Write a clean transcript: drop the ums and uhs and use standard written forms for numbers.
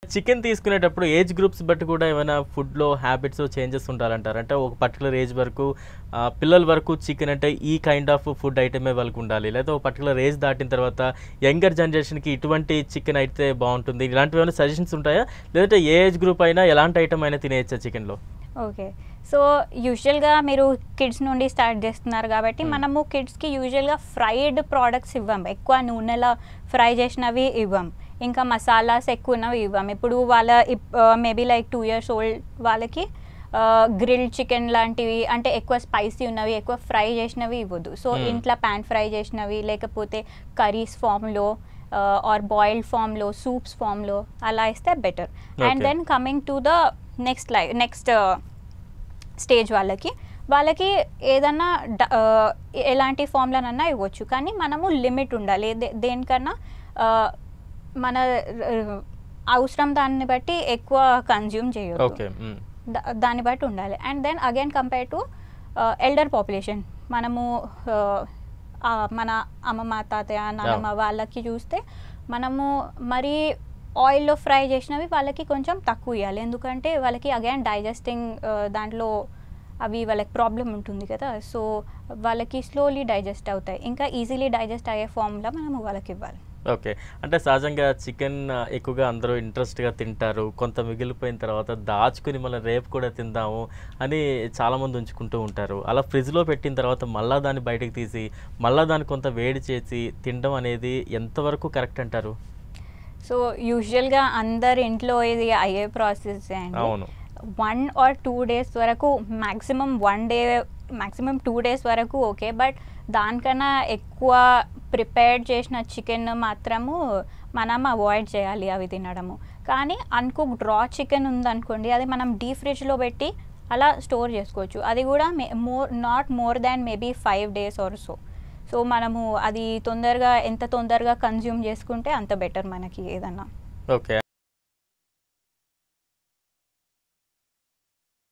Chicken తీసుకునేటప్పుడు age groups బట్టి కూడా ఏమైనా ఫుడ్‌లో హ్యాబిట్స్ చేంజెస్ ఉండాలంటారా? అంటే ఒక పర్టిక్యులర్ ఏజ్ వరకు పిల్లల వరకు చికెన్ అంటే ఈ కైండ్ ఆఫ్ ఫుడ్ ఐటమే వాళ్ళకుండాలి. లేదా ఒక పర్టిక్యులర్ ఏజ్ దాటిన తర్వాత యంగర్ జనరేషన్‌కి ఇటువంటి చికెన్ అయితే బావుంటుంది. ఇలాంటివేమైనా సజెషన్స్ ఉంటాయా? లేదంటే ఏ ఏజ్ గ్రూప్ అయినా ఎలాంటి ఐటెమ్ అయినా తినేయచ్చా చికెన్‌లో? ఓకే. సో, యూజువల్‌గా మీరు కిడ్స్ నుండి స్టార్ట్ చేస్తున్నారు కాబట్టి, మనము కిడ్స్‌కి యూజువల్‌గా ఫ్రైడ్ ప్రొడక్ట్స్ ఇవ్వం. ఎక్కువ నూనెలో ఫ్రై చేసినవి ఇవ్వం. ఇంకా మసాలాస్ ఎక్కువున్నవి ఇవ్వం. ఇప్పుడు వాళ్ళ మేబీ లైక్ 2 ఇయర్స్ ఓల్డ్ వాళ్ళకి గ్రిల్డ్ చికెన్ లాంటివి అంటే ఎక్కువ స్పైసీ ఉన్నవి, ఎక్కువ ఫ్రై చేసినవి ఇవ్వద్దు. సో, ఇంట్లో పాన్ ఫ్రై చేసినవి లేకపోతే కర్రీస్ ఫామ్‌లో ఆర్ బాయిల్డ్ ఫామ్‌లో, సూప్స్ ఫామ్‌లో అలా ఇస్తే better. And then coming to the next stage వాళ్ళకి ఏదన్నా ఎలాంటి ఫామ్‌లోనన్నా ఇవ్వచ్చు. కానీ మనము లిమిట్ ఉండాలి. దేనికన్నా మన అవసరం దాన్ని బట్టి ఎక్కువ కన్జ్యూమ్ చేయొద్దు. దాన్ని బట్టి ఉండాలి. And then again compare to elder population మనము మన అమ్మమ్మ, తాతయ్య, నానమ్మ వాళ్ళకి చూస్తే మనము మరీ ఆయిల్లో ఫ్రై చేసినవి వాళ్ళకి కొంచెం తక్కువ ఇవ్వాలి. ఎందుకంటే వాళ్ళకి అగైన్ డైజెస్టింగ్ దాంట్లో అవి వాళ్ళకి ప్రాబ్లం ఉంటుంది కదా. సో వాళ్ళకి స్లోలీ డైజెస్ట్ అవుతాయి. ఇంకా ఈజీలీ డైజెస్ట్ అయ్యే ఫామ్లో మనము వాళ్ళకి ఇవ్వాలి. ఓకే. అంటే సహజంగా చికెన్ ఎక్కువగా అందరూ ఇంట్రెస్ట్‌గా తింటారు. కొంత మిగిలిపోయిన తర్వాత దాచుకొని మళ్ళీ రేపు కూడా తిందాము అని చాలామంది ఉంచుకుంటూ ఉంటారు. అలా ఫ్రిడ్జ్‌లో పెట్టిన తర్వాత మళ్ళా దాన్ని బయటకు తీసి, మళ్ళా దాన్ని కొంత వేడి చేసి తినడం అనేది ఎంతవరకు కరెక్ట్ అంటారు? సో యూజువల్‌గా అందరి ఇంట్లో ఇది అయ్యే ప్రాసెస్సే అండి. అవును. 1 or 2 డేస్ వరకు మాక్సిమం 1 డే, మాక్సిమం 2 డేస్ వరకు ఓకే. బట్ దానికన్నా ఎక్కువ ప్రిపేర్డ్ చేసిన చికెన్ మాత్రము మనం అవాయిడ్ చేయాలి అవి తినడము. కానీ అన్‌కుక్డ్ రా చికెన్ ఉందనుకోండి, అది మనం డీప్ ఫ్రిడ్జ్‌లో పెట్టి అలా స్టోర్ చేసుకోవచ్చు. అది కూడా not more than maybe 5 days or so. So మనము అది ఎంత తొందరగా కన్జ్యూమ్ చేసుకుంటే అంత బెటర్ మనకి ఏదన్నా. ఓకే.